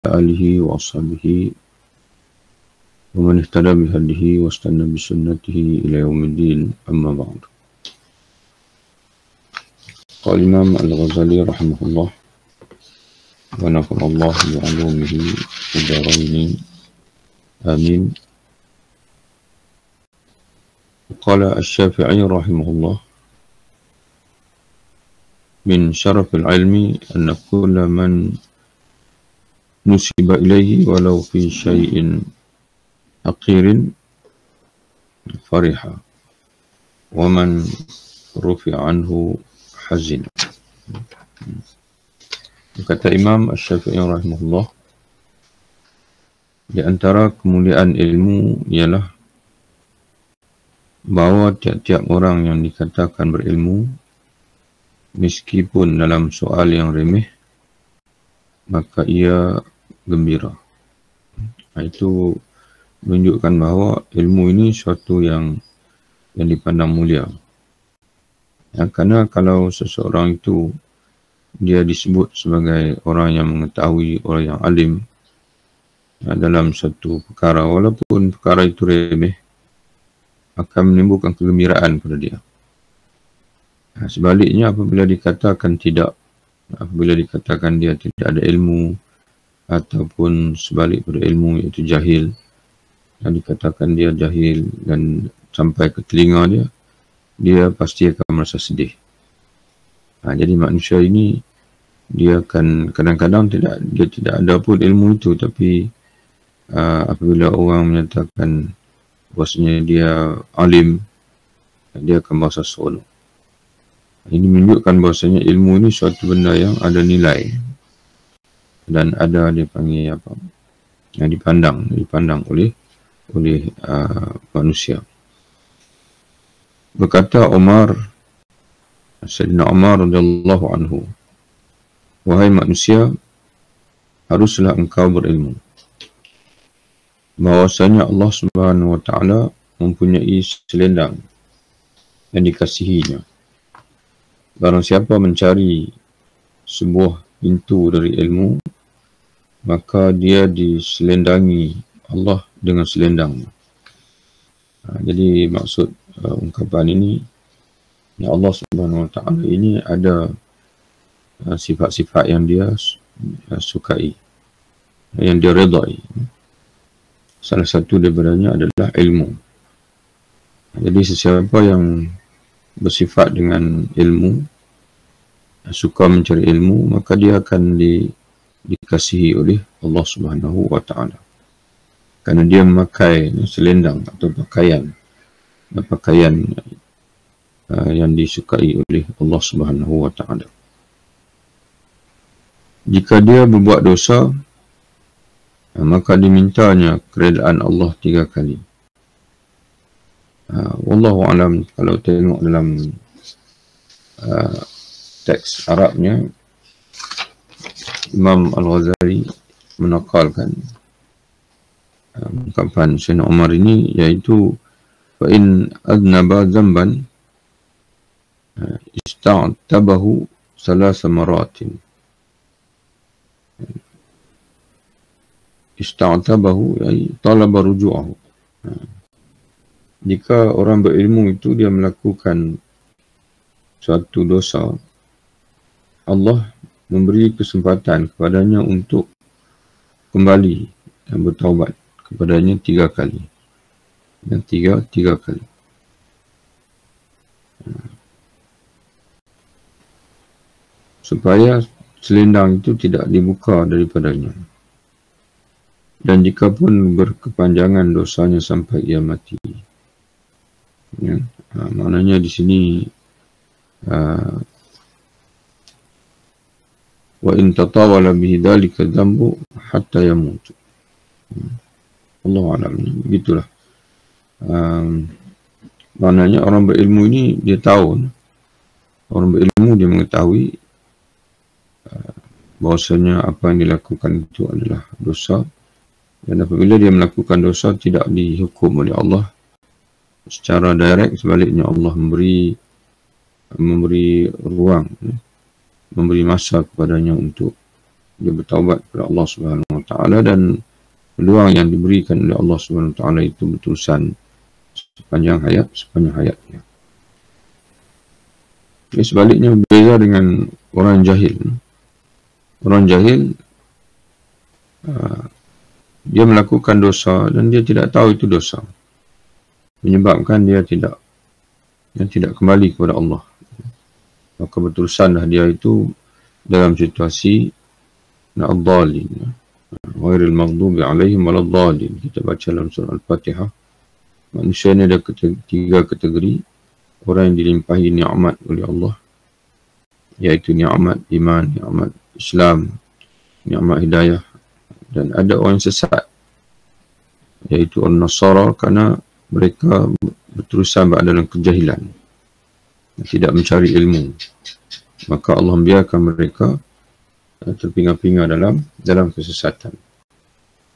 alihi wa ashabihi wa man ihtada bihadihi wa istanna bisunnatihi ila yaumiddin, amma ba'd. Qala Imam Al-Ghazali rahimahullah wa nafa'allah bi'ulumihi fid dharain, amin. Qala Asy-Syafi'i rahimahullah, min syarafil ilmi anna kulla man nusiba ilaihi walau fi syai'in haqirin fariha wa man rufi'a anhu hazina. Kata Imam Asy-Syafi'i rahimahullah, di antara kemuliaan ilmu ialah bahawa tiap-tiap orang yang dikatakan berilmu, meskipun dalam soal yang remeh, maka ia gembira. Itu menunjukkan bahawa ilmu ini suatu yang dipandang mulia. Kerana kalau seseorang itu dia disebut sebagai orang yang mengetahui, orang yang alim dalam satu perkara, walaupun perkara itu remeh, akan menimbulkan kegembiraan pada dia. Sebaliknya apabila dikatakan tidak, apabila dikatakan dia tidak ada ilmu, ataupun sebalik pada ilmu iaitu jahil, dan dikatakan dia jahil dan sampai ke telinga dia pasti akan merasa sedih. Jadi manusia ini dia akan kadang-kadang dia tidak ada pun ilmu itu, tapi apabila orang menyatakan bahasanya dia alim, dia akan merasa seronok. Ini menunjukkan bahasanya ilmu ini suatu benda yang ada nilai dan ada dipanggil apa? Yang dipandang oleh manusia. Berkata Sayyidina Umar radhiyallahu anhu, wahai manusia, haruslah engkau berilmu bahwasanya Allah Subhanahu wa taala mempunyai selendang yang dikasihinya. Barang siapa mencari sebuah pintu dari ilmu, maka dia diselendangi Allah dengan selendang. Jadi maksud ungkapan ini, ya Allah Subhanahu wa taala ini ada sifat-sifat yang dia sukai, yang dia redai. Salah satu daripadanya adalah ilmu. Jadi sesiapa yang bersifat dengan ilmu, suka mencari ilmu, maka dia akan dikasihi oleh Allah Subhanahu wa taala. Kerana dia memakai selendang atau pakaian yang disukai oleh Allah Subhanahu wa taala. Jika dia berbuat dosa, maka dimintanya keredaan Allah 3 kali. Wallahu alam, kalau tengok dalam teks Arabnya, Imam Al-Ghazali menakalkan ungkapan Sayyidina Umar ini, iaitu fa in adnaba zamban ista'tabahu 3 maratin. Ista'tabahu ay talaba ruju'ahu. Jika orang berilmu itu dia melakukan suatu dosa, Allah memberi kesempatan kepadanya untuk kembali dan bertaubat kepadanya 3 kali. Dan tiga kali. Supaya selendang itu tidak dibuka daripadanya. Dan jika pun berkepanjangan dosanya sampai ia mati. Maknanya di sini wa in tatawala bihi dzalika dzambu hatta yamut. Allahu a'lam. Begitulah. Maknanya orang berilmu ini dia tahu, orang berilmu dia mengetahui bahwasanya apa yang dilakukan itu adalah dosa, dan apabila dia melakukan dosa tidak dihukum oleh Allah secara direct, sebaliknya Allah memberi ruang, memberi masa kepadanya untuk dia bertaubat kepada Allah Subhanahu Wa Taala, dan peluang yang diberikan oleh Allah Subhanahu Wa Taala itu berterusan sepanjang hayatnya. Jadi sebaliknya berbeza dengan orang jahil. Orang jahil dia melakukan dosa dan dia tidak tahu itu dosa, menyebabkan dia tidak kembali kepada Allah. Maka berterusanlah dia itu dalam situasi ad-dhalin, ghairil maghdubi alaihim waladdallin. Kita baca dalam surah Al-Fatihah, manusia ini ada tiga kategori. Orang yang dilimpahi nikmat oleh Allah, yaitu nikmat iman, nikmat Islam, nikmat hidayah. Dan ada orang yang sesat, yaitu orang Nasara, kerana mereka berterusan berada dalam kejahilan, tidak mencari ilmu. Maka Allah membiarkan mereka terpinga-pinga dalam kesesatan.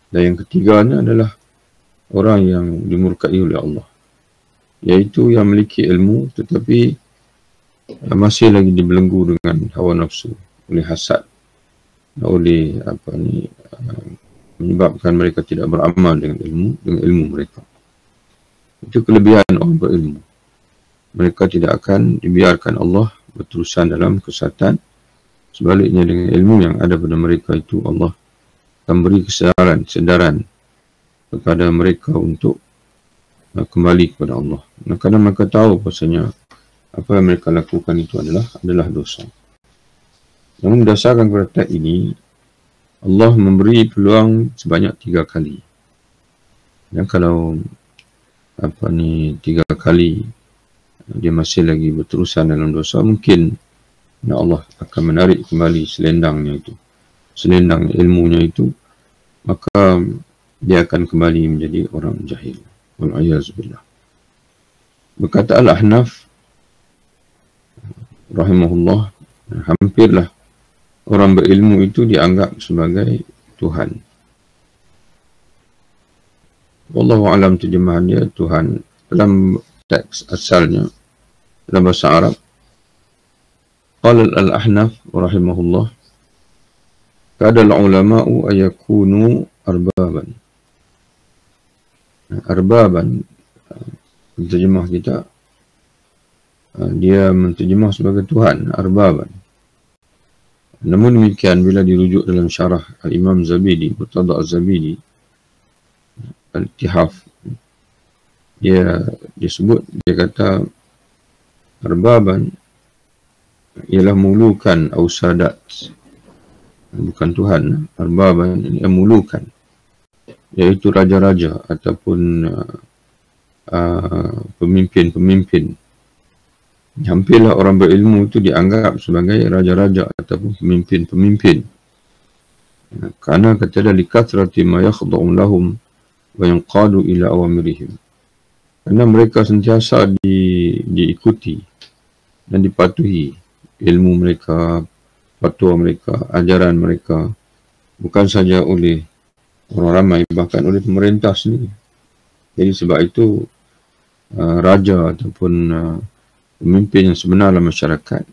Dan yang ketiganya adalah orang yang dimurkai oleh Allah, yaitu yang memiliki ilmu tetapi masih lagi dibelenggu dengan hawa nafsu, oleh hasad, oleh menyebabkan mereka tidak beramal dengan ilmu mereka. Itu kelebihan orang berilmu. Mereka tidak akan dibiarkan Allah berterusan dalam kesesatan. Sebaliknya, dengan ilmu yang ada pada mereka itu, Allah akan beri kesedaran kepada mereka untuk kembali kepada Allah. Karena mereka tahu bahasanya apa yang mereka lakukan itu adalah dosa. Namun berdasarkan kepada teks ini, Allah memberi peluang sebanyak 3 kali. Dan kalau 3 kali dia masih lagi berterusan dalam dosa, mungkin Allah akan menarik kembali selendang ilmunya itu, maka dia akan kembali menjadi orang jahil. Wal'ayazubillah. Berkata Al-Ahnaf rahimahullah, hampirlah orang berilmu itu dianggap sebagai Tuhan. Wallahu alam terjemahan dia Tuhan. Dalam teks asalnya dalam bahasa Arab, qala Al-Ahnaf rahimahullah, kadal ulama'u ayakunu arbaban. Arbaban, terjemah kita, dia menterjemah sebagai Tuhan, arbaban. Namun demikian, bila dirujuk dalam syarah Al-Imam Zabidi, Murtada Az-Zabidi, Al-Ittihaf, dia sebut, dia kata arbaban ialah mulukan atau sadat, bukan Tuhan. Arbaban ini mulukan, iaitu raja-raja ataupun pemimpin-pemimpin. Hampirlah orang berilmu itu dianggap sebagai raja-raja ataupun pemimpin-pemimpin. Karena kata dia likathrati ma yakhda'u lahum wa yanqadu ila awamirihim. Karena mereka sentiasa diikuti dan dipatuhi ilmu mereka, fatwa mereka, ajaran mereka, bukan saja oleh orang ramai, bahkan oleh pemerintah sendiri. Jadi sebab itu raja ataupun pemimpin yang sebenar dalam masyarakat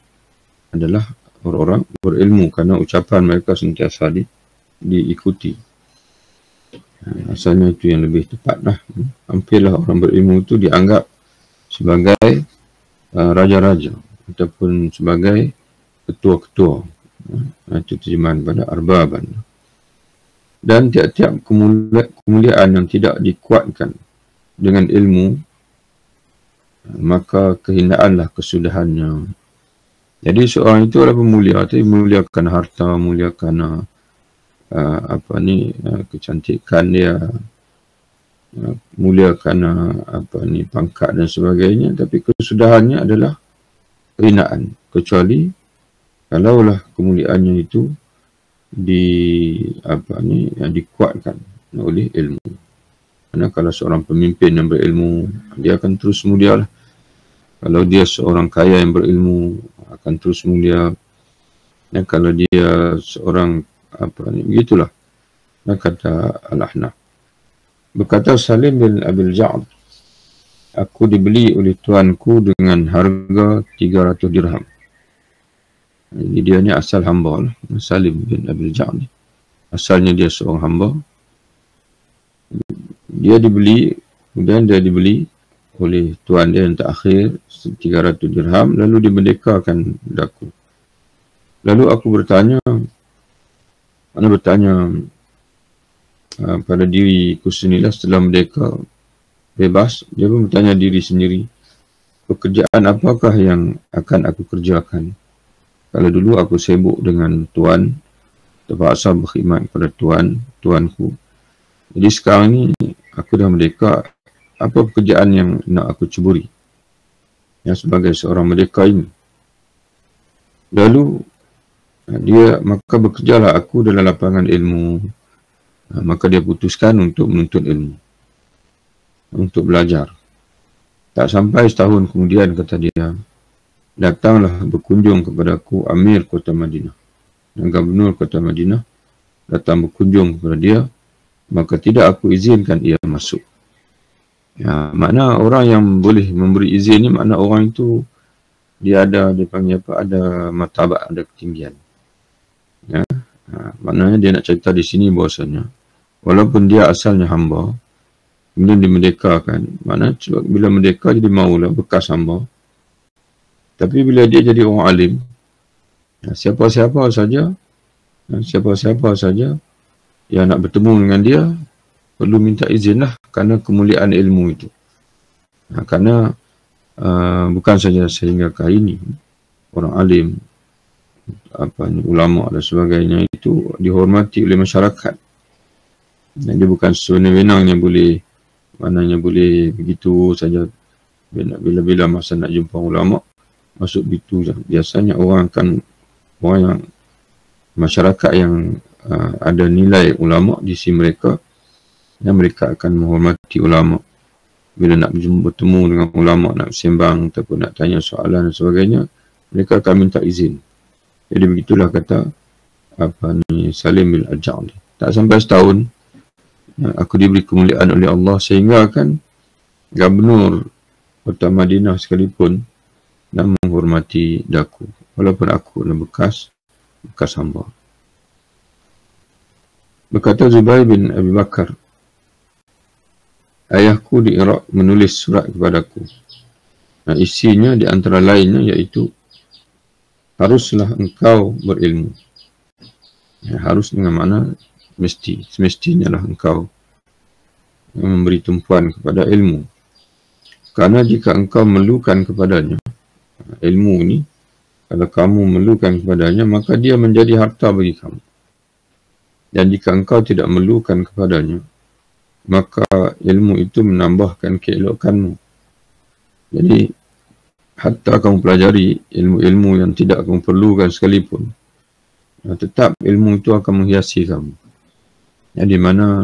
adalah orang-orang berilmu, kerana ucapan mereka sentiasa diikuti. Asalnya itu yang lebih tepatlah. Hampirlah orang berilmu itu dianggap sebagai raja-raja ataupun sebagai ketua-ketua. Itu terjemahan pada arbaban. Dan tiap-tiap kemuliaan yang tidak dikuatkan dengan ilmu, maka kehinaanlah kesudahannya. Jadi seorang itu adalah pemulia, tapi memuliakan harta, memuliakan kecantikan dia, muliakan pangkat dan sebagainya, tapi kesudahannya adalah kehinaan, kecuali kalaulah kemuliaannya itu dikuatkan oleh ilmu. Karena kalau seorang pemimpin yang berilmu, dia akan terus mulia lah. Kalau dia seorang kaya yang berilmu, akan terus mulia. Dan kalau dia seorang begitulah. Dan kata Al-Ahnaf. Berkata Salim bin Abil Ja'ad, aku dibeli oleh tuanku dengan harga 300 dirham. Jadi dia ni asal hamba lah. Salim bin Abil Ja'd. Asalnya dia seorang hamba. Dia dibeli, kemudian dia dibeli oleh tuan dia yang terakhir 300 dirham, lalu dimerdekakan daku. Lalu aku bertanya pada diriku sendirilah setelah merdeka bebas, dia pun bertanya diri sendiri, pekerjaan apakah yang akan aku kerjakan? Kalau dulu aku sibuk dengan tuan, terpaksa berkhidmat kepada tuanku. Jadi sekarang ni aku dah merdeka, apa pekerjaan yang nak aku ceburi? Yang sebagai seorang merdeka ini. Lalu maka bekerjalah aku dalam lapangan ilmu. Maka dia putuskan untuk menuntut ilmu, untuk belajar. Tak sampai setahun kemudian, kata dia, datanglah berkunjung kepadaku Amir Kota Madinah dan Gubernur Kota Madinah datang berkunjung kepada dia, maka tidak aku izinkan ia masuk. Ya, makna orang yang boleh memberi izin ni, makna orang itu dia panggil apa, ada martabat, ada ketinggian. Ya, maknanya dia nak cerita di sini bahasanya walaupun dia asalnya hamba, kemudian dimerdekakan, maknanya bila merdeka jadi maulah bekas hamba. Tapi bila dia jadi orang alim, siapa-siapa saja yang nak bertemu dengan dia perlu minta izin lah, kerana kemuliaan ilmu itu. Kerana bukan saja sehingga kali ini orang alim, ulama dan sebagainya itu dihormati oleh masyarakat. Dan dia bukan sewenang-wenangnya boleh begitu saja, bila masa nak jumpa ulama masuk begitu saja. Biasanya orang yang masyarakat yang ada nilai ulama di sisi mereka, dan mereka akan menghormati ulama. Bila nak bertemu dengan ulama, nak sembang ataupun nak tanya soalan dan sebagainya, mereka akan minta izin. Jadi begitulah kata Salim bin Al-Ja'd. Tak sampai setahun aku diberi kemuliaan oleh Allah, sehingga kan Gubernur Kota Madinah sekalipun nak menghormati daku, walaupun aku adalah bekas hamba. Berkata Zubair bin Abi Bakar, ayahku di Iraq menulis surat kepadaku. Isinya di antara lainnya iaitu, haruslah engkau berilmu. Harus dengan makna semestinya lah engkau memberi tumpuan kepada ilmu. Kerana jika engkau memerlukan kepadanya, ilmu ni, kalau kamu memerlukan kepadanya, maka dia menjadi harta bagi kamu. Dan jika engkau tidak memerlukan kepadanya, maka ilmu itu menambahkan keelokanmu. Jadi, hatta kamu pelajari ilmu-ilmu yang tidak kamu perlukan sekalipun, tetap ilmu itu akan menghiasi kamu. Di mana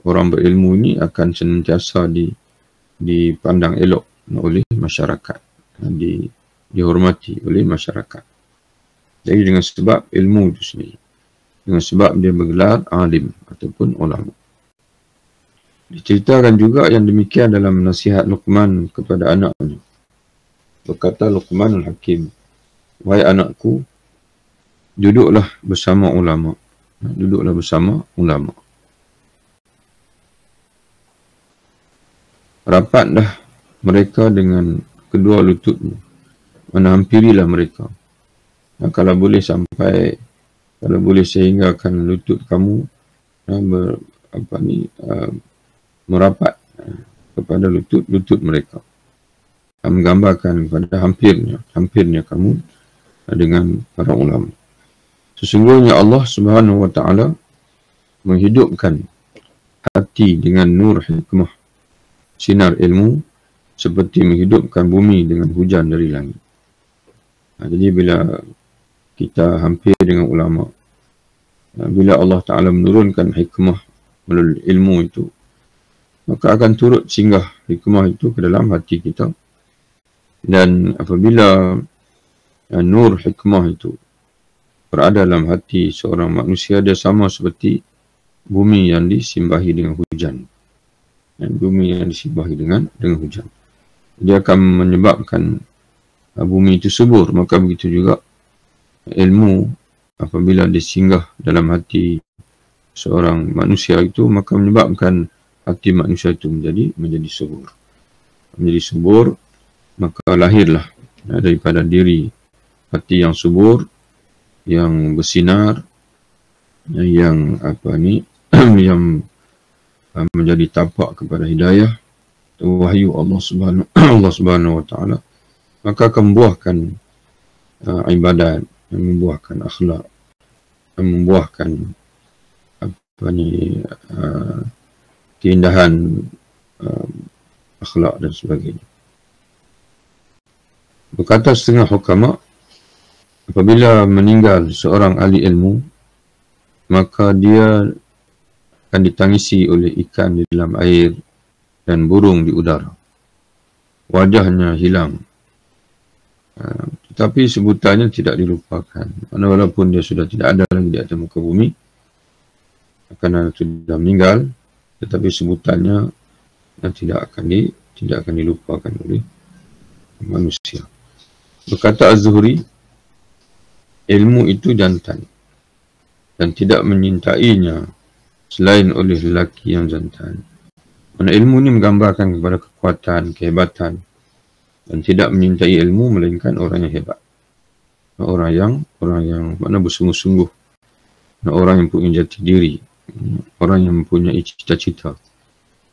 orang berilmu ini akan senantiasa dipandang elok oleh masyarakat, dihormati oleh masyarakat. Jadi dengan sebab ilmu itu sendiri, dengan sebab dia bergelar alim ataupun ulama. Diceritakan juga yang demikian dalam nasihat Luqman kepada anaknya. Berkata Luqmanul Hakim, wahai anakku, duduklah bersama ulama. Duduklah bersama ulama. Rapatlah mereka dengan kedua lututmu. Menghampirilah mereka. Kalau boleh sehinggakan lutut kamu merapat kepada lutut mereka. Menggambarkan kepada hampirnya kamu dengan para ulama. Sesungguhnya Allah Subhanahu wa Ta'ala menghidupkan hati dengan nur hikmah, sinar ilmu, seperti menghidupkan bumi dengan hujan dari langit. Jadi bila kita hampir dengan ulama, bila Allah Ta'ala menurunkan hikmah melalui ilmu itu, maka akan turut singgah hikmah itu ke dalam hati kita. Dan apabila nur hikmah itu berada dalam hati seorang manusia, dia sama seperti bumi yang disimbahi dengan hujan. Dan bumi yang disimbahi dengan hujan, dia akan menyebabkan bumi itu subur, maka begitu juga ilmu apabila disinggah dalam hati seorang manusia itu, maka menyebabkan hati manusia itu menjadi subur. Menjadi subur, maka lahirlah daripada diri hati yang subur, yang bersinar, yang yang menjadi tapak kepada hidayah, wahyu Allah Subhanahu wa taala, maka akan membuahkan ibadat, membuahkan akhlak, membuahkan keindahan akhlak dan sebagainya. Berkata setengah hukama, apabila meninggal seorang ahli ilmu, maka dia akan ditangisi oleh ikan di dalam air dan burung di udara. Wajahnya hilang, tetapi sebutannya tidak dilupakan. Walaupun dia sudah tidak ada lagi di atas muka bumi, kerana sudah meninggal, tetapi sebutannya tidak akan dilupakan oleh manusia. Berkata Az-Zuhri, ilmu itu jantan dan tidak menyintainya selain oleh lelaki yang jantan. Mana ilmu ini menggambarkan kepada kekuatan, kehebatan, dan tidak menyintai ilmu melainkan orang yang hebat. Orang yang mana bersungguh-sungguh, orang yang punya jati diri, orang yang mempunyai cita-cita.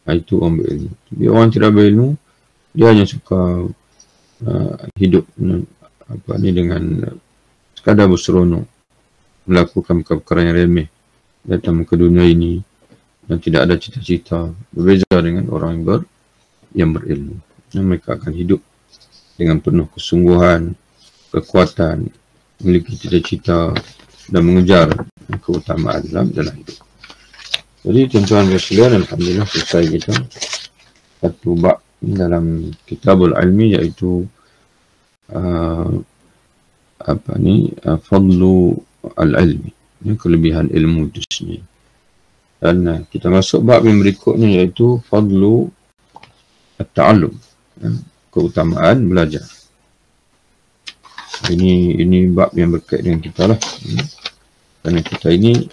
Itu orang berilmu. Tapi orang tidak berilmu, dia hanya suka hidup dengan sekadar berseronok, melakukan perkara yang remeh, datang ke dunia ini dan tidak ada cita-cita. Berbeza dengan orang yang berilmu. Mereka akan hidup dengan penuh kesungguhan, kekuatan, memiliki cita-cita dan mengejar keutamaan dalam hidup. Jadi tuan-tuan dan sekalian, alhamdulillah selesai kita satu bab dalam Kitabul Ilmi, iaitu fadlu al-ilmi, kelebihan ilmu itu sendiri. Dan kita masuk bab yang berikutnya, iaitu fadlu at-ta'allum, keutamaan belajar. Ini bab yang berkait dengan kita lah, kerana kita ini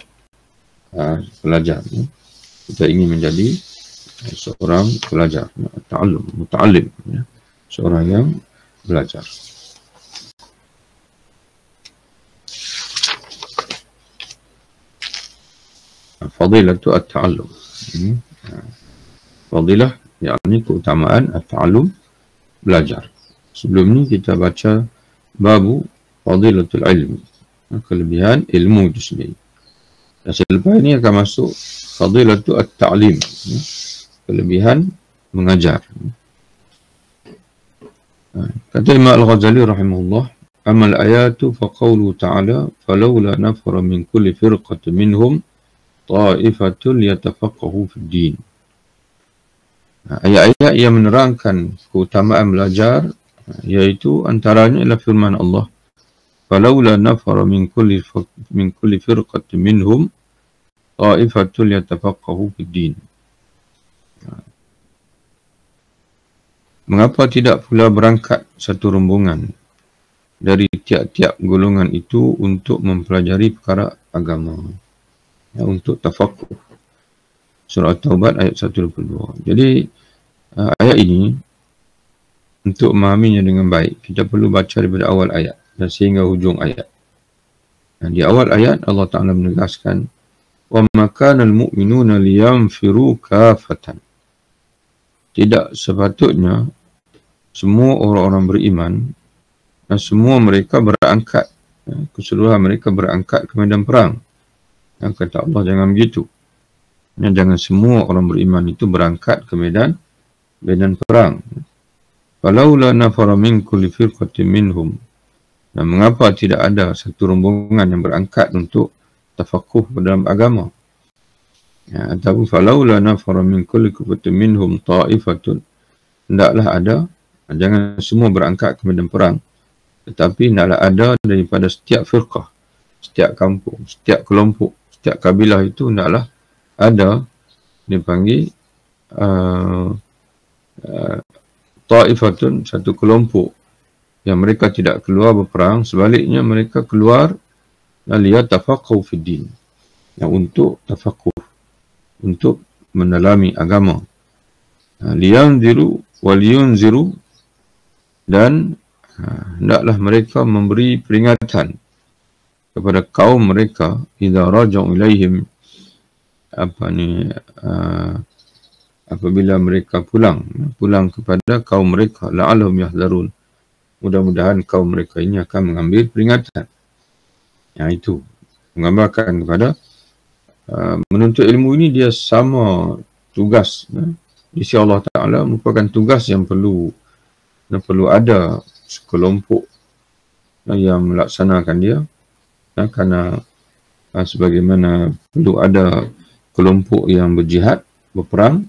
pelajar, kita ingin menjadi seorang pelajar, ta'allum, muta'allim, seorang yang belajar. Fadilatu at-ta'allum, fadilah yakni keutamaan at-ta'allum, belajar. Sebelum ni kita baca babu fadilatul ilmi, kelebihan ilmu itu sendiri. Dan selepas ini akan masuk fadilatu at-ta'lim, kelebihan mengajar. Kata Imam Al-Ghazali rahimahullah, amal ayatu faqawlu ta'ala falawla nafara min kulli firqatin minhum ta'ifatul yatafaqahu fid din. Ayat-ayat yang menerangkan keutamaan belajar, iaitu antaranya ialah firman Allah, falawla nafara min kulli firqatin minhum ta'ifatul yatafaqahu fid din. Mengapa tidak pula berangkat satu rombongan dari tiap-tiap golongan itu untuk mempelajari perkara agama, untuk tafaqquh. Surah At-Taubat ayat 122. Jadi ayat ini, untuk memahaminya dengan baik, kita perlu baca daripada awal ayat dan sehingga hujung ayat. Dan di awal ayat Allah Ta'ala menegaskan, wa ma kana al-mu'minuna liyanfiru kafatan. Tidak sepatutnya semua orang-orang beriman dan semua mereka berangkat, keseluruhan mereka berangkat ke medan perang. Yang kata Allah, jangan begitu. Jangan semua orang beriman itu berangkat ke medan perang. Falaula nafara min kulli firqatin minhum. Dan mengapa tidak ada satu rombongan yang berangkat untuk tafaqquh dalam agama? Ataupun falaula nafara min kulli firqatin minhum ta'ifatun. Hendaklah ada, jangan semua berangkat ke medan perang, tetapi hendaklah ada daripada setiap firqah, setiap kampung, setiap kelompok, setiap kabilah itu hendaklah ada, dipanggil ta'ifatun, satu kelompok yang mereka tidak keluar berperang, sebaliknya mereka keluar liyatafaqahu fid din, untuk tafaqquh, untuk mendalami agama. Liyanziru waliyunziru, dan hendaklah mereka memberi peringatan kepada kaum mereka idza raja'u ilaihim, apabila mereka pulang kepada kaum mereka, la'allahum yahdharun, mudah-mudahan kaum mereka ini akan mengambil peringatan. Itu menggambarkan kepada menuntut ilmu ini dia sama tugas di sisi Allah Ta'ala, merupakan tugas yang perlu ada sekelompok yang melaksanakan dia, kerana sebagaimana perlu ada kelompok yang berjihad, berperang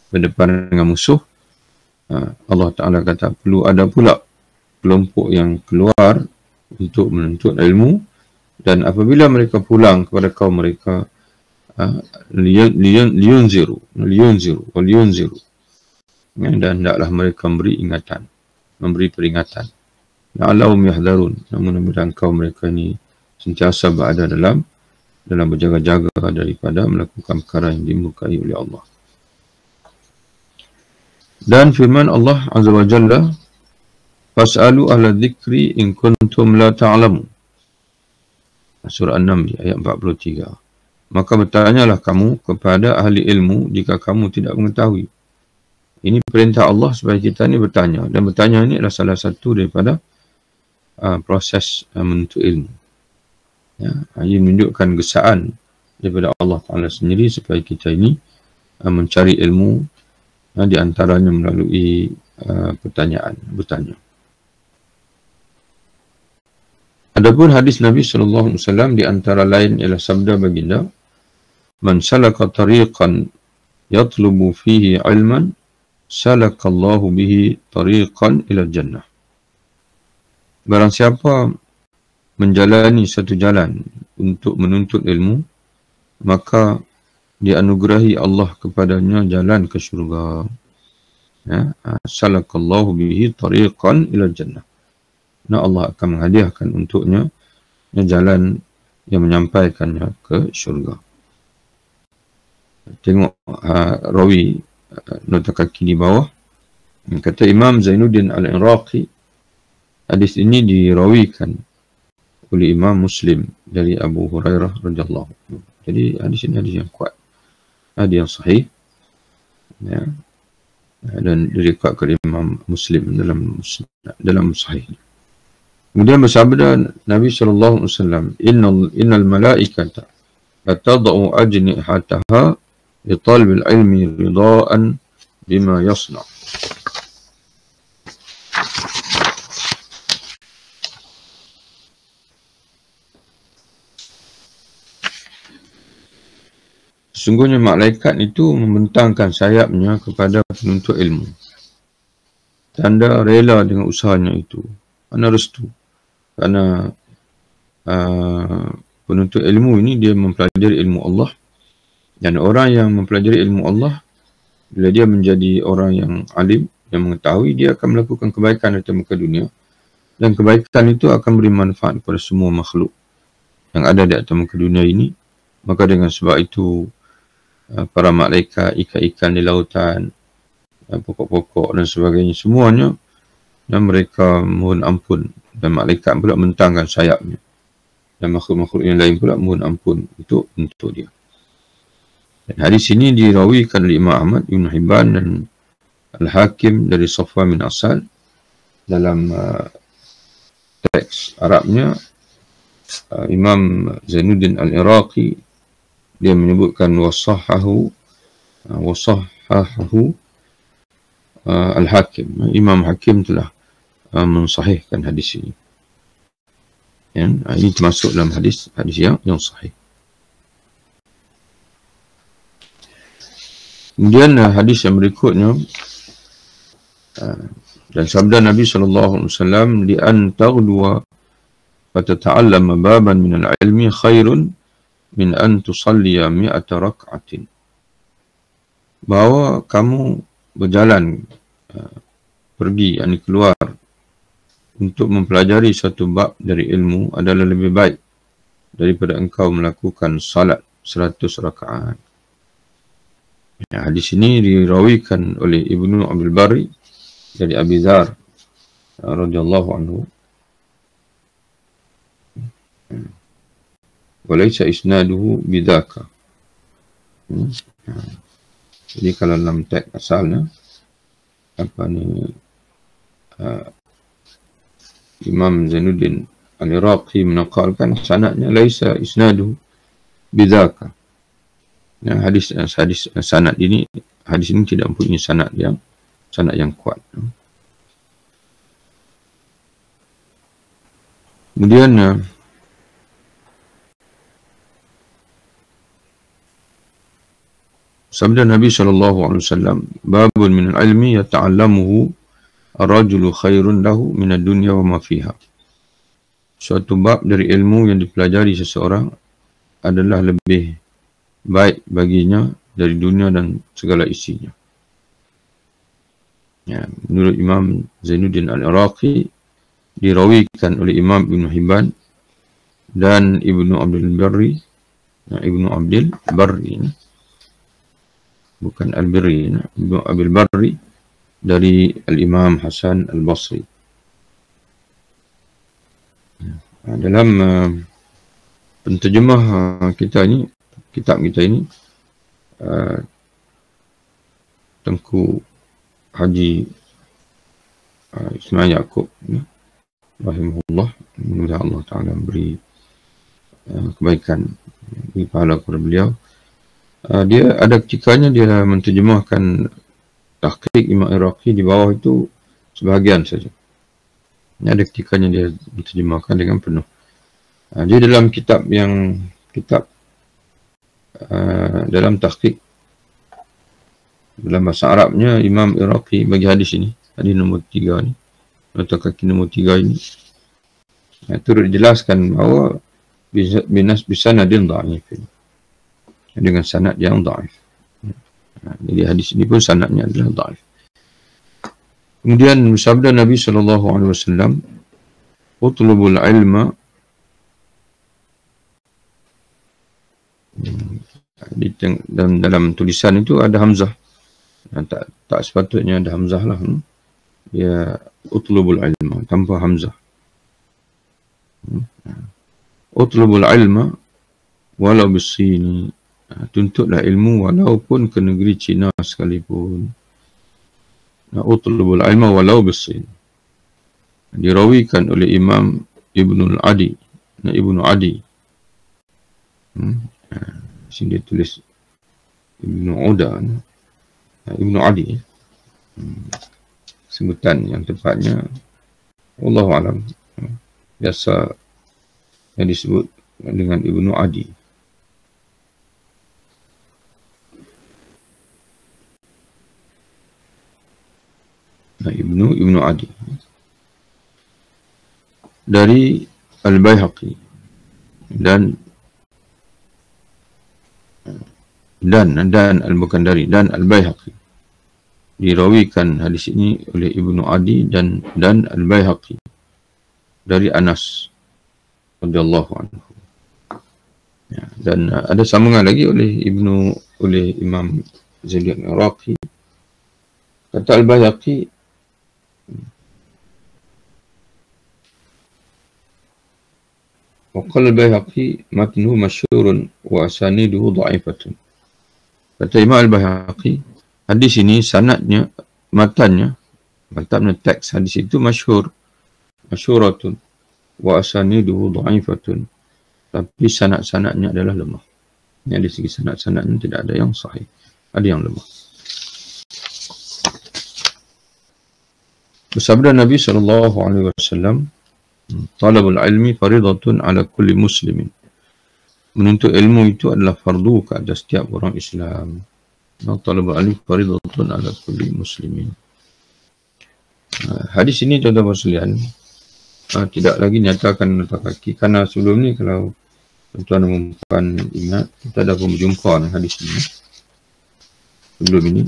berdepan dengan musuh, Allah Ta'ala kata perlu ada pula kelompok yang keluar untuk menuntut ilmu, dan apabila mereka pulang kepada kaum mereka, liyunziru, dan hendaklah mereka memberi peringatan. La'allahum yahdharun, mudah-mudahan kaum mereka ini sentiasa berada dalam berjaga-jaga daripada melakukan perkara yang dimurkai oleh Allah. Dan firman Allah Azza wa Jalla, fas'alu ahla dzikri in kuntum la ta'lamun. Surah An-Naml ayat 43. Maka bertanyalah kamu kepada ahli ilmu jika kamu tidak mengetahui. Ini perintah Allah supaya kita ni bertanya, dan bertanya ini adalah salah satu daripada proses menuntut ilmu. Ia menunjukkan gesaan daripada Allah Ta'ala sendiri supaya kita ini mencari ilmu, di antaranya melalui bertanya. Adapun hadis Nabi SAW di antara lain ialah sabda baginda, man salaka tariqan yatlubu fihi ilman salakallahu bihi tariqan ila jannah. Barang siapa menjalani satu jalan untuk menuntut ilmu, maka dianugerahi Allah kepadanya jalan ke syurga. Salakallahu bihi tariqan ila jannah. Allah akan menghadiahkan untuknya jalan yang menyampaikannya ke syurga. Tengok rawi nota kaki di bawah. Kata Imam Zainuddin Al-Iraqi, hadis ini dirawikan oleh Imam Muslim dari Abu Hurairah radhiyallahu anhu. Jadi hadis ini hadis yang kuat, hadis yang sahih, dan diriwayatkan oleh Imam Muslim dalam sahih. Kemudian bersabda Nabi sallallahu alaihi wasallam, innal malaikata la tad'u ajnihataha li talbil ilmi ridaan bima yasna. Sesungguhnya malaikat itu membentangkan sayapnya kepada penuntut ilmu. Tanda rela dengan usahanya itu. Mana restu. Kerana penuntut ilmu ini dia mempelajari ilmu Allah. Dan orang yang mempelajari ilmu Allah, bila dia menjadi orang yang alim, yang mengetahui, dia akan melakukan kebaikan di muka dunia. Dan kebaikan itu akan beri manfaat kepada semua makhluk yang ada di atas muka dunia ini. Maka dengan sebab itu, para malaikat, ikan-ikan di lautan, pokok-pokok dan sebagainya, semuanya, dan mereka mohon ampun, dan malaikat pula mentangkan sayapnya, dan makhluk-makhluk yang lain pula mohon ampun untuk dia. Dan hadis ini dirawikan oleh Imam Ahmad, Ibn Hibban dan Al-Hakim dari Safwan bin Asal. Dalam teks Arabnya, Imam Zainuddin Al-Iraqi dia menyebutkan wasahahu Al-Hakim. Imam Hakim telah mensahihkan hadis ini. Ini termasuk dalam hadis yang sahih. Kemudian hadis yang berikutnya, dan sabda Nabi SAW, di an taghduwa fatata'allama baban min al-ilmi khairun min an tusalliya mi'ata rak'atin. Bahawa kamu berjalan, pergi, keluar untuk mempelajari suatu bab dari ilmu adalah lebih baik daripada engkau melakukan salat 100 rakaat. Hadis ini dirawikan oleh Ibnu Abdul Barri dari Abi Dzar radhiyallahu anhu. Walaysa isnaduhu bidzaka. Jadi kalau dalam teks asalnya Imam Zainuddin Al-Iraqi menakalkan sanadnya laisa isnaduhu bidzaka. Hadis sanad ini, hadis ini tidak mempunyai sanad yang kuat. Kemudian sabda Nabi SAW, babun min al-ilmi yata'allamuhu ar-rajulu khairun lahu min ad-dunya wa ma fiha. Suatu bab dari ilmu yang dipelajari seseorang adalah lebih baik baginya dari dunia dan segala isinya. Menurut Imam Zainuddin Al-Iraqi, dirawikan oleh Imam Ibn Hibban dan Ibnu Abdul Barri, bukan Al-Birri, Ibnu Abdul Barri dari Al-Imam Hasan Al-Basri. Dalam penterjemah kitab kita ini, Tengku Haji Ismail Yaakob rahimahullah, mudah Allah Ta'ala beri kebaikan, beri pahala kepada beliau. Dia ada ketikanya dia menterjemahkan tahqiq Imam Iraqi di bawah itu sebahagian saja. Ini ada ketikanya dia menterjemahkan dengan penuh. Dia dalam dalam tahqiq dalam bahasa Arabnya, Imam Iraqi bagi hadis ini, hadis nombor 3 ni, atau kaki nombor 3 ini, turut dijelaskan bahawa bisanadin dha'if, dengan sanad yang dhaif. Jadi hadis ini pun sanadnya adalah dhaif. Kemudian sabda Nabi SAW, utlubul ilma, dan dalam tulisan itu ada hamzah. Tak sepatutnya ada hamzah lah. Ya, utlubul ilma tanpa hamzah. Utlubul ilma walau bisini, tuntutlah ilmu walaupun ke negeri Cina sekalipun. Utlubul ilma walau bisin. Dirawikan oleh Imam Ibnu Adi. Sini dia tulis Ibnu Adi. Sebutan yang tepatnya wallahu alam, biasa yang disebut dengan Ibnu Adi. Ibnu Adi dari Al-Baihaqi dan Al-Bukandari dan Al-Baihaqi. Dirawikan hadis ini oleh Ibnu Adi dan Al-Baihaqi dari Anas radhiyallahu anhu. Dan ada sambungan lagi oleh Imam Zainuddin Al-Iraqi. Kata Al-Baihaqi, وقال البيهقي متنه مشهور وأسانيده ضعيفة. Kata Imam Al-Baihaqi, hadis ini sanadnya, matanya teks hadis itu masyhuratun wa asaniduhu dha'ifatun, tapi sanad-sanadnya adalah lemah. Dari segi sanad-sanadnya tidak ada yang sahih, ada yang lemah. Bersabda Nabi SAW, talabul ilmi faridatun ala kulli muslimin. Menuntut ilmu itu adalah fardu ke atas setiap orang Islam. Talabul ilmi faridatun ala kulli muslimin. Hadis ini tuan-tuan sekalian, tidak lagi nyatakan atas kaki, karena sebelum ni kalau tuan-tuan dan puan ingat, kita dah pun berjumpa dengan hadis ini sebelum ini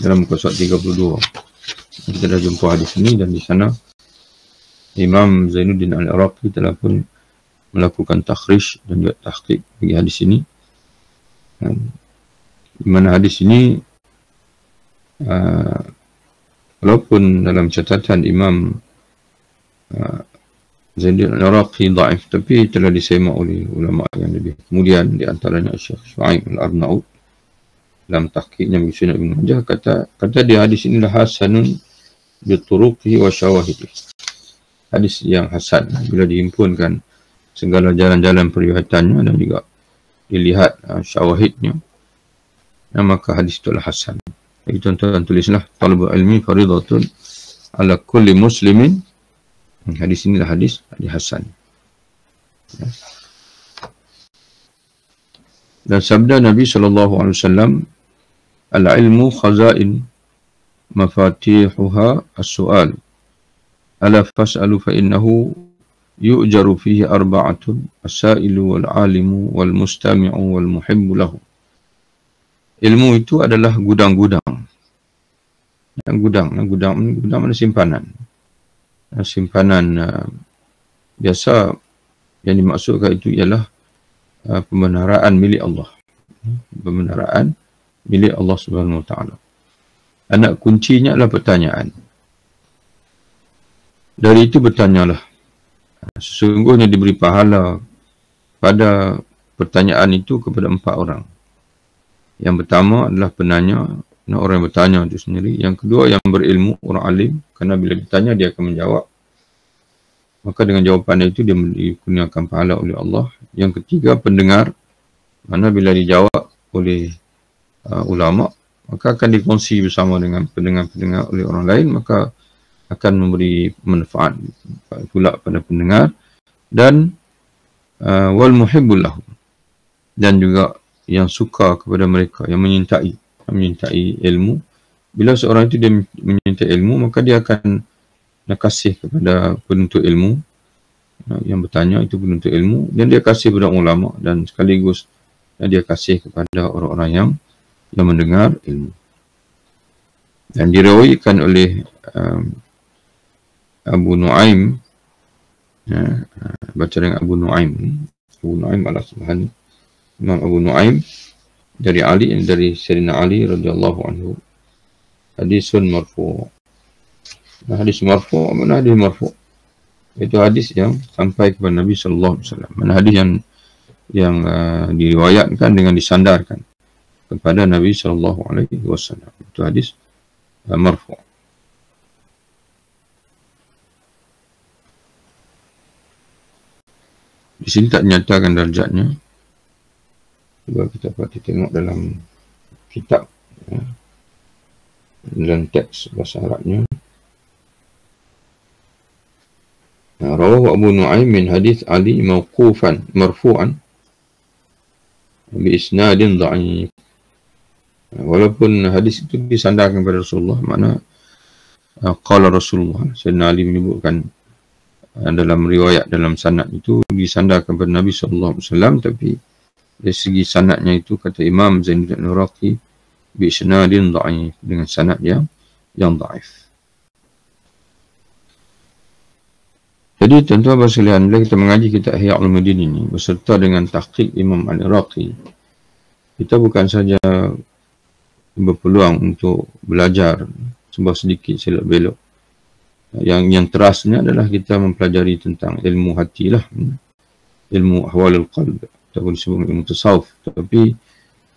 dalam muka surat 32. Kita dah jumpa hadis ini, dan di sana Imam Zainuddin Al-Iraqi telah pun melakukan takhrij dan juga tahqiq bagi hadis ini. Di mana hadis ini walaupun dalam catatan Imam Zainuddin Al-Iraqi dhaif, tapi telah disemak oleh ulama yang lebih kemudian, di antaranya Syekh Syuaib Al-Arnaud dalam tahqiqnya bagi Sunan Ibn Majah, kata dia hadis inilah hasanun bi turuqihi wa syawahidihi. Hadis yang hasan bila dihimpunkan segala jalan-jalan periwayatannya dan juga dilihat syawahidnya, maka hadis itulah hasan. Jadi tuan-tuan tulislah, talabul ilmi faridatun ala kulli muslimin. Hadis inilah hadis hasan. Dan sabda Nabi SAW, al-ilmu khazain mafatihuha as-su'al. Ala fas'alu fa innahu yu'jaru fihi arba'atun as-sa'ilu wal-alimu wal-mustami'u wal-muhibbu lahu. Ilmu itu adalah gudang-gudang. Gudang mana simpanan. Simpanan biasa yang dimaksudkan itu ialah pembenaraan milik Allah. Pembenaraan milik Allah Subhanahu wa taala. Anak kuncinya adalah pertanyaan. Dari itu bertanyalah. Sesungguhnya diberi pahala pada pertanyaan itu kepada 4 orang. Yang pertama adalah penanya, orang yang bertanya itu sendiri. Yang kedua yang berilmu, orang alim. Kerana bila ditanya dia akan menjawab. Maka dengan jawapannya itu dia dikurniakan pahala oleh Allah. Yang ketiga pendengar. Mana bila dijawab oleh ulama, maka akan dikongsi bersama dengan pendengar-pendengar oleh orang lain. Maka akan memberi manfaat pula pada pendengar. Dan wal muhibbul lahum, dan juga yang suka kepada mereka, yang menyintai ilmu. Bila seorang itu dia menyintai ilmu, maka dia akan kasih kepada penuntut ilmu. Yang bertanya itu penuntut ilmu, dan dia kasih kepada ulama, dan sekaligus dia kasih kepada orang-orang yang mendengar ilmu. Dan diriwayatkan oleh Abu Nuaim, baca dengan Abu Nuaim al-Asbahani, Imam Abu Nuaim, dari Sayyidina Ali radhiyallahu anhu, hadisun marfu'. Hadis marfu', mana hadis marfu'? Itu hadis yang sampai kepada Nabi sallallahu alaihi wasallam. Mana hadis yang diriwayatkan dengan disandarkan kepada Nabi sallallahu alaihi wasallam. Itu hadis marfu'. Di sini tak dinyatakan darjatnya. Cuba kita perhati tengok dalam kitab, dalam teks bahasa Arabnya. Rawahu Abu Nuaim min hadis Ali mawqufan marfu'an bi isnadin dha'if. Walaupun hadis itu disandarkan kepada Rasulullah, makna qala Rasulullah, Sayyidina Ali menyebutkan dalam riwayat, dalam sanad itu disandarkan kepada Nabi SAW, tapi dari segi sanadnya itu kata Imam Zainuddin Al-Iraqi bi isnadin dha'if, dengan sanad yang dhaif. Jadi tuan-tuan sekalian, bila kita mengaji kitab Ihya Ulumuddin ini beserta dengan tahqiq Imam Al-Iraqi, kita bukan saja berpeluang untuk belajar sebab sedikit silap belok. Yang terasnya adalah kita mempelajari tentang ilmu hati lah, ilmu ahwalul qalb, ataupun disebut ilmu tasawuf. Tapi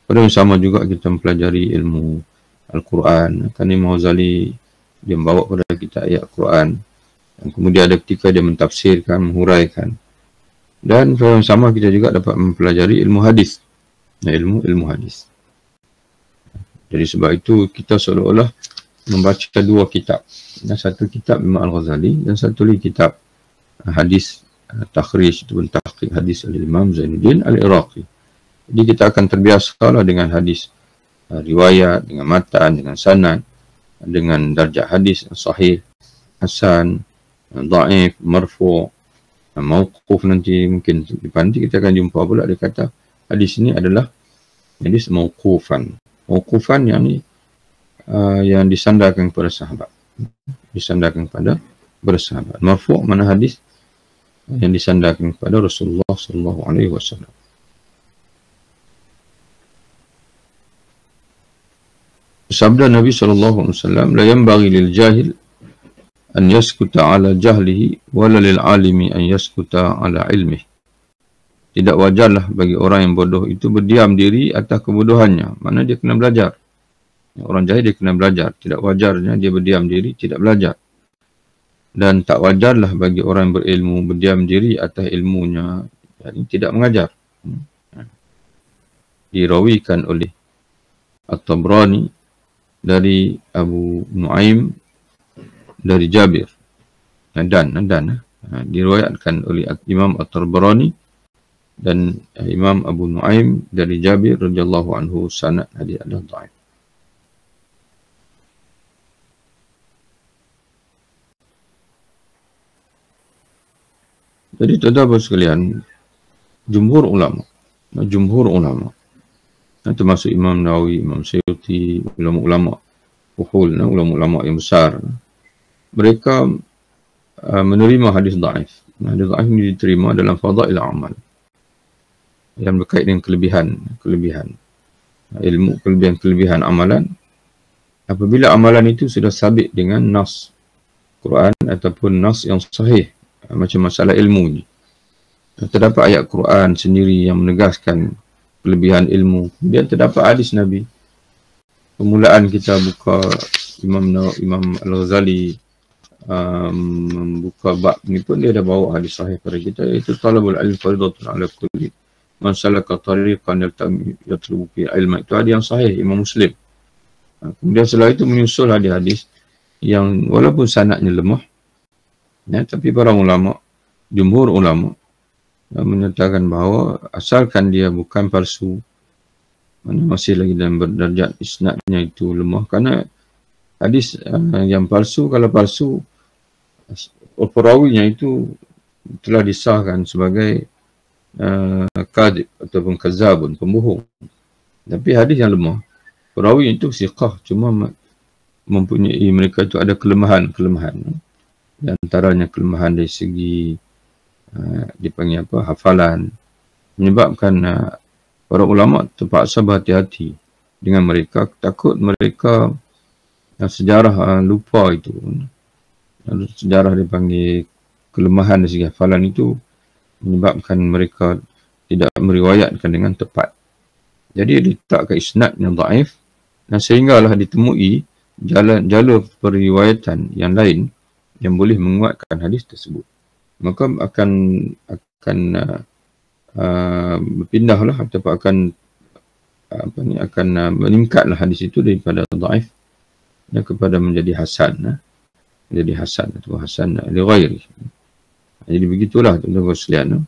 pada yang sama juga kita mempelajari ilmu Al-Quran. Kan Imam Ghazali dia membawa kepada kita ayat Al-Quran, dan kemudian ada ketika dia mentafsirkan, menghuraikan. Dan pada yang sama kita juga dapat mempelajari ilmu hadis, ilmu hadis. Jadi sebab itu kita seolah-olah membaca 2 kitab. Satu kitab Imam Al-Ghazali dan satu lagi kitab hadis takhrij ataupun tahqiq hadis oleh Imam Zainuddin Al-Iraqi. Jadi kita akan terbiasalah dengan hadis riwayat, dengan matan, dengan sanad, dengan darjah hadis sahih, hasan, dhaif, marfu', mauquf. Nanti mungkin kita akan jumpa pula dia kata hadis ini adalah hadis mauqufan. Mauqufan yang disandarkan kepada sahabat, disandarkan kepada bersahabat. Marfu' mana hadis yang disandarkan kepada Rasulullah sallallahu alaihi wasallam. Sabda Nabi sallallahu alaihi wasallam, la yanbaghi lil jahil an yaskuta ala jahlihi wala lil alimi an yaskuta ala ilmihi. Tidak wajarlah bagi orang yang bodoh itu berdiam diri atas kebodohannya. Mana dia kena belajar. Orang jahil dia kena belajar. Tidak wajarnya dia berdiam diri tidak belajar. Dan tak wajarlah bagi orang yang berilmu berdiam diri atas ilmunya, yakni tidak mengajar. Dirawikan oleh At-Tabrani dari Abu Nuaim dari Jabir. Diriwayatkan oleh Imam At-Tabrani dan Imam Abu Nuaim dari Jabir radhiyallahu anhu, sanad hadis adalah dhaif. Jadi tuan-tuan sekalian, jumhur ulama, termasuk Imam Nawawi, Imam Suyuti, ulama-ulama uhul, ulama-ulama yang besar, mereka menerima hadis dhaif. Hadis dhaif ini diterima dalam fadail amal yang berkait dengan kelebihan ilmu, kelebihan amalan. Apabila amalan itu sudah sabit dengan nas Quran ataupun nas yang sahih, macam masalah ilmu ni, terdapat ayat Quran sendiri yang menegaskan kelebihan ilmu, kemudian terdapat hadis Nabi. Permulaan kita buka Imam Al-Ghazali membuka bab ni pun dia dah bawa hadis sahih pada kita, iaitu talabul ilmi fardhatun ala kulli man salaka tariqan yatlubu fi ilma. Itu hadis yang sahih Imam Muslim. Kemudian setelah itu menyusul hadis-hadis yang walaupun sanadnya lemah, tapi para ulama, jumhur ulama menyatakan bahawa asalkan dia bukan palsu, masih lagi dalam derajat isnadnya itu lemah, karena hadis yang palsu, kalau palsu perawinya itu telah disahkan sebagai kadhib ataupun kazabun, pembohong. Tapi hadis yang lemah, perawi itu siqah, cuma mempunyai, mereka itu ada kelemahan. Di antaranya kelemahan dari segi dipanggil hafalan, menyebabkan para ulama terpaksa berhati-hati dengan mereka, takut mereka sejarah lupa itu. Sejarah dipanggil kelemahan dari segi hafalan itu menyebabkan mereka tidak meriwayatkan dengan tepat. Jadi diletakkan isnad yang dhaif, dan sehinggalah ditemui jalur periwayatan yang lain yang boleh menguatkan hadis tersebut. Maka akan berpindahlah ataupun akan meningkatlah hadis itu daripada dhaif kepada menjadi hasan, atau hasan li ghairi. Jadi begitulah tuan-tuan sekalian.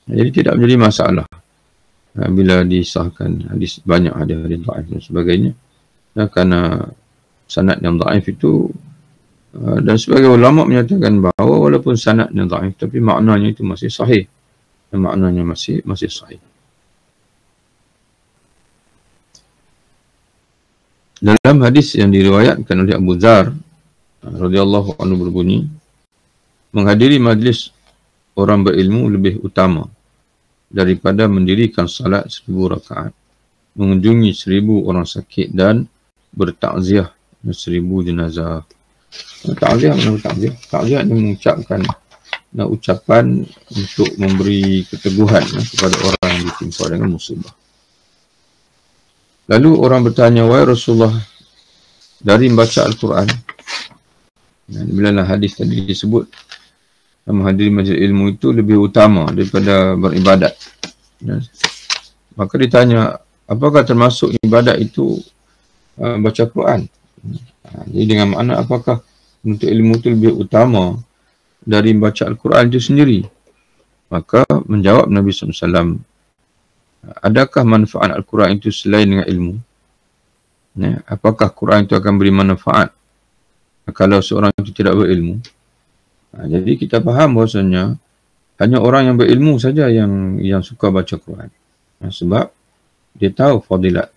Jadi tidak menjadi masalah bila disahkan hadis, banyak hadis dhaif dan sebagainya, kerana sanad yang dhaif itu, dan sebagai ulama menyatakan bahawa walaupun sanad yang dhaif tapi maknanya itu masih sahih, dan maknanya masih sahih. Dalam hadis yang diriwayatkan oleh Abu Dzar radhiyallahu anhu berbunyi, menghadiri majlis orang berilmu lebih utama daripada mendirikan salat 1000 rakaat, mengunjungi 1000 orang sakit, dan bertakziah 1000 jenazah. Takziah mana takziah? Takziah ini mengucapkan ucapan untuk memberi keteguhan kepada orang yang ditimpa dengan musibah. Lalu orang bertanya, wahai Rasulullah, dari membaca Al-Quran, bila hadis tadi disebut menghadiri majlis ilmu itu lebih utama daripada beribadat, maka ditanya, apakah termasuk ibadat itu baca Quran? Jadi dengan makna apakah untuk ilmu itu lebih utama dari membaca Al-Quran itu sendiri? Maka menjawab Nabi SAW, adakah manfaat Al-Quran itu selain dengan ilmu? Apakah Quran itu akan beri manfaat kalau seorang itu tidak berilmu? Jadi kita faham bahasanya hanya orang yang berilmu saja yang suka baca Quran, sebab dia tahu fadilat,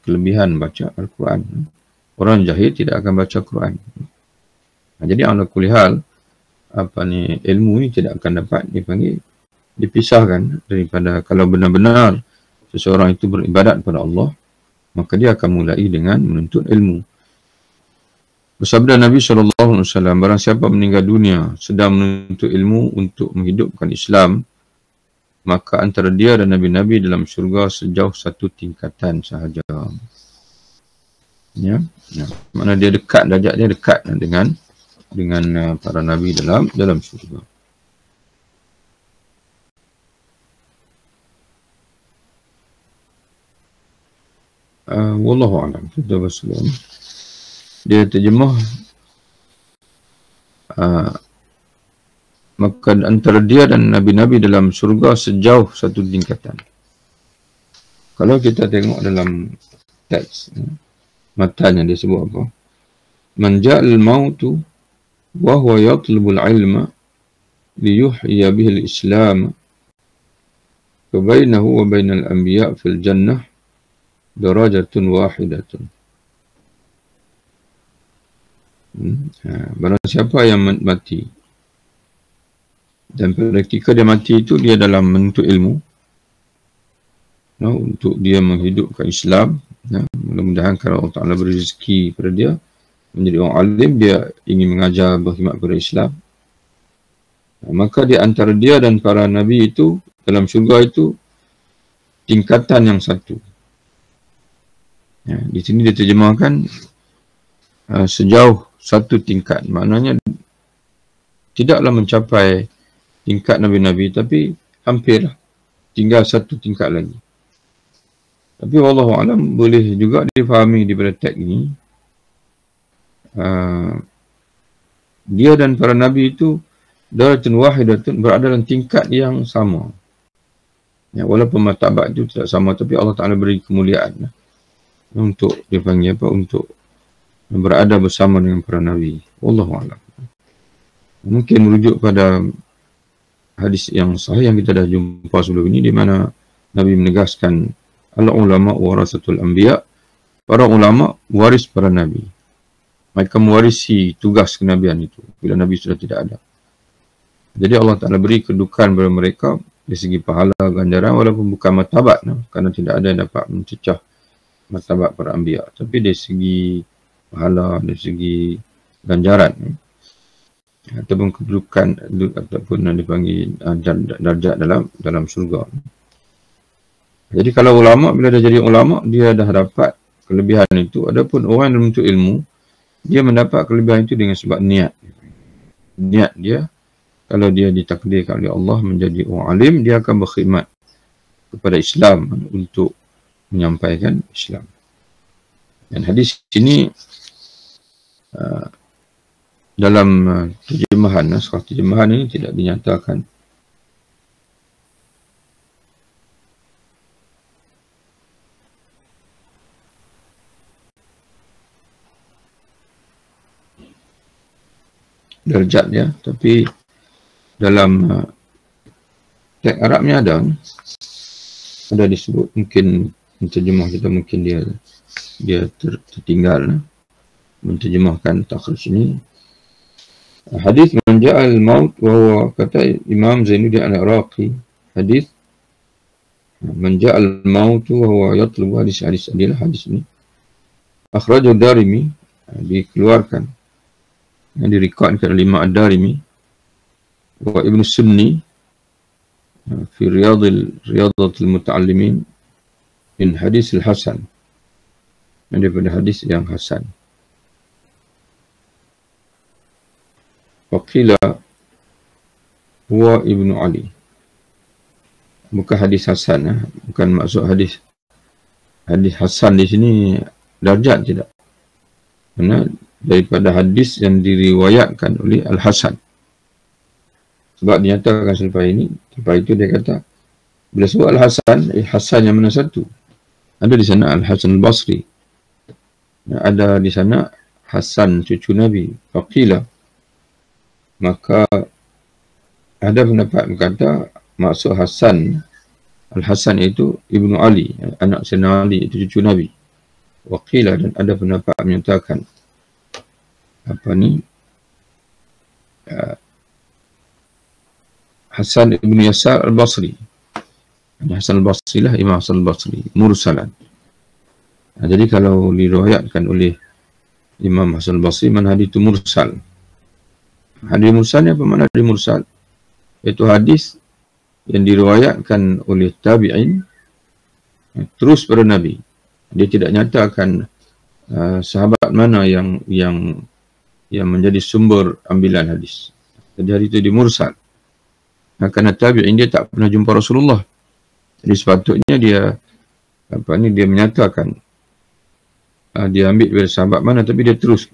kelebihan baca Al-Quran. Orang jahil tidak akan baca Quran. Jadi ala kulli hal ilmu ni tidak akan dapat dipisahkan daripada, kalau benar-benar seseorang itu beribadat kepada Allah, maka dia akan mulai dengan menuntut ilmu. Bersabda Nabi SAW, barang siapa meninggal dunia sedang menuntut ilmu untuk menghidupkan Islam, maka antara dia dan Nabi-Nabi dalam syurga sejauh satu tingkatan sahaja. Ya, mana dia dekat, darjat dia dekat dengan para Nabi dalam syurga. Wallahu a'lam. Kita berselam. Dia terjemah, maka antara dia dan Nabi-Nabi dalam syurga sejauh satu tingkatan. Kalau kita tengok dalam teks, matanya dia sebut apa? Man ja'al mautu wa huwa yatlubul ilma liyuhya bihil islam fa bainahu wa bainal anbiya fil jannah darajatun wahidatun. Barang siapa yang mati dan pada ketika dia mati itu dia dalam menuntut ilmu, untuk dia menghidupkan Islam, mudah-mudahan kalau Allah Ta'ala beri rezeki pada dia menjadi orang alim, dia ingin mengajar, berkhidmat kepada Islam, maka di antara dia dan para Nabi itu dalam syurga itu tingkatan yang satu. Di sini dia terjemahkan sejauh satu tingkat, maknanya tidaklah mencapai tingkat Nabi-Nabi, tapi hampir tinggal satu tingkat lagi. Tapi wallahu alam, boleh juga difahami daripada teks ini, dia dan para Nabi itu darajatun wahidatun, berada dalam tingkat yang sama. Walaupun martabat itu tidak sama, tapi Allah Ta'ala beri kemuliaan untuk dipanggil untuk berada bersama dengan para Nabi. Wallahu a'lam. Mungkin merujuk pada hadis yang sahih yang kita dah jumpa sebelum ini, di mana Nabi menegaskan al-ulama warasatul anbiya, para ulama waris para Nabi. Mereka mewarisi tugas kenabian itu bila Nabi sudah tidak ada. Jadi Allah Ta'ala beri kedudukan kepada mereka dari segi pahala, ganjaran, walaupun bukan martabat, kerana tidak ada yang dapat mencecah martabat para anbiya, tapi dari segi pahala, dari segi ganjaran, ataupun kedudukan, ataupun dipanggil darjat dalam syurga. Jadi kalau ulama, bila dah jadi ulama, dia dah dapat kelebihan itu. Adapun orang yang menuntut ilmu, dia mendapat kelebihan itu dengan sebab niat. Niat dia, kalau dia ditakdirkan oleh Allah menjadi orang alim, dia akan berkhidmat kepada Islam untuk menyampaikan Islam. Dan hadis ini dalam terjemahan, naskah terjemahan ini tidak dinyatakan. Darjatnya, tapi dalam teks Arabnya ada disebut. Mungkin terjemah kita mungkin dia tertinggal menterjemahkan takhrij ini. Hadis man ja'al maut wa huwa, kata Imam Zainuddin Al-Iraqi, hadis man ja'al maut wa huwa yatlubu, hadis adalah hadis ini akhrajahu Darimi, dikeluarkan yang direkodkan oleh Imam Ad-Darimi wa Ibn Sunni fi Riyadatul Muta'allimin min hadis al-Hasan, daripada hadis yang Hasan. Waqila huwa Ibnu Ali, bukan hadis Hasan, bukan maksud hadis Hasan di sini darjat, tidak. Karena daripada hadis yang diriwayatkan oleh Al-Hasan. Sebab dinyatakan selepas itu dia kata, bila sebut Al-Hasan, Hasan yang mana satu? Ada di sana Al-Hasan Al-Basri, ada di sana Hasan cucu Nabi. Faqila, maka ada pendapat berkata maksud Hasan, Al-Hasan itu Ibnu Ali, anak Sayyidina Ali, itu cucu Nabi. Waqila, dan ada pendapat menyatakan Hasan ibn Yasar al-Basri. Hasan al-Basri lah, Imam Hasan al-Basri, mursalan. Jadi kalau diriwayatkan oleh Imam Hasan al-Basri, mana hadis itu mursal. Hadis mursal ni apa makna hadis mursal? Itu hadis yang diriwayatkan oleh tabi'in terus pada Nabi. Dia tidak nyatakan sahabat mana yang menjadi sumber ambilan hadis. Jadi hadis itu dimursal. Kerana tabi'in dia tak pernah jumpa Rasulullah. Jadi sepatutnya dia menyatakan dia ambil dari sahabat mana, tapi dia terus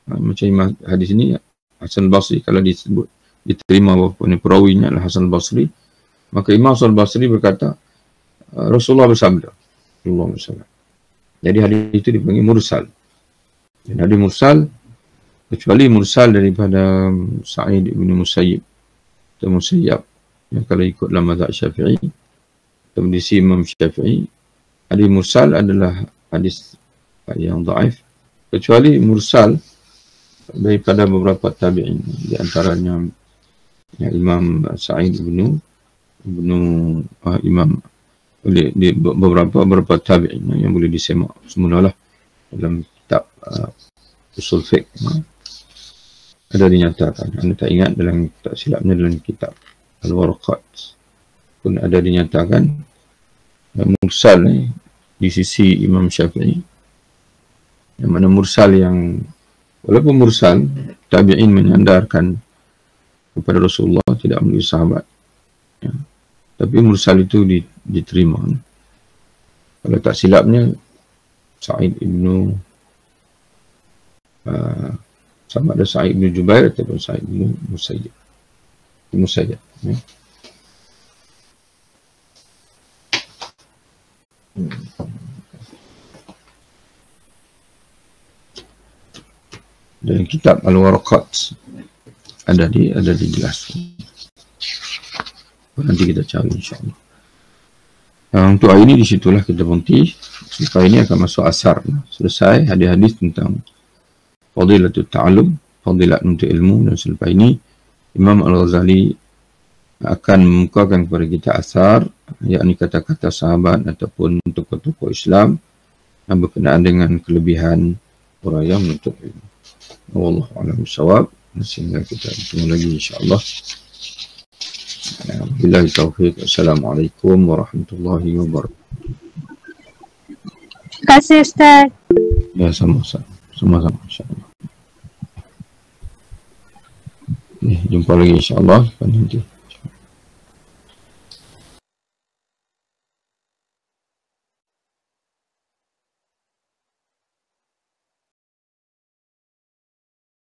macam hadis ini Hasan al-Basri, kalau disebut diterima bahawa perawinya adalah Hasan al-Basri, maka Imam Hasan al-Basri berkata Rasulullah bersabda sallallahu alaihi wasallam. Jadi hadis itu dipanggil mursal. Dan hadis mursal, kecuali mursal daripada Sa'id bin Musayyib atau Musayyab, yang kalau ikut dalam mazhab Syafi'i atau disi Imam Syafi'i, hadis mursal adalah hadis yang dhaif, kecuali mursal daripada beberapa tabi'in, di antaranya Imam Sa'id bin Imam di beberapa tabi'in yang boleh disemak semualah dalam kitab usul fiqh. Ada dinyatakan, anda tak ingat dalam, tak silapnya dalam kitab Al-Waraqat pun ada dinyatakan mursal di sisi Imam Syafi'i, yang mana mursal yang walaupun mursal tabi'in menyandarkan kepada Rasulullah, tidak menjadi sahabat, ya, tapi mursal itu diterima. Kalau tak silapnya Sa'id ibnu sama ada Sa'id bin Jubair ataupun Sa'id bin Musayyib. Ya. Dalam kitab Al-Waraqat ada dijelaskan. Nanti kita cari insyaAllah. Untuk hari ini disitulah kita berhenti. Selepas ini akan masuk asar. Selesai hadis-hadis tentang Fadilatul Ta'alum, fadilat untuk ilmu. Dan selepas ini Imam Al-Ghazali akan memukakan kepada kita asar, yakni kata-kata sahabat ataupun tokoh-tokoh Islam yang berkenaan dengan kelebihan orang yang menuntut ilmu. Wallahu a'lam bishawab. Sehingga kita bertemu lagi insyaAllah. Billahi taufiq. Assalamualaikum warahmatullahi wabarakatuh. Terima kasih Ustaz. Ya, sama-sama insyaAllah. Jumpa lagi insyaAllah. Nanti.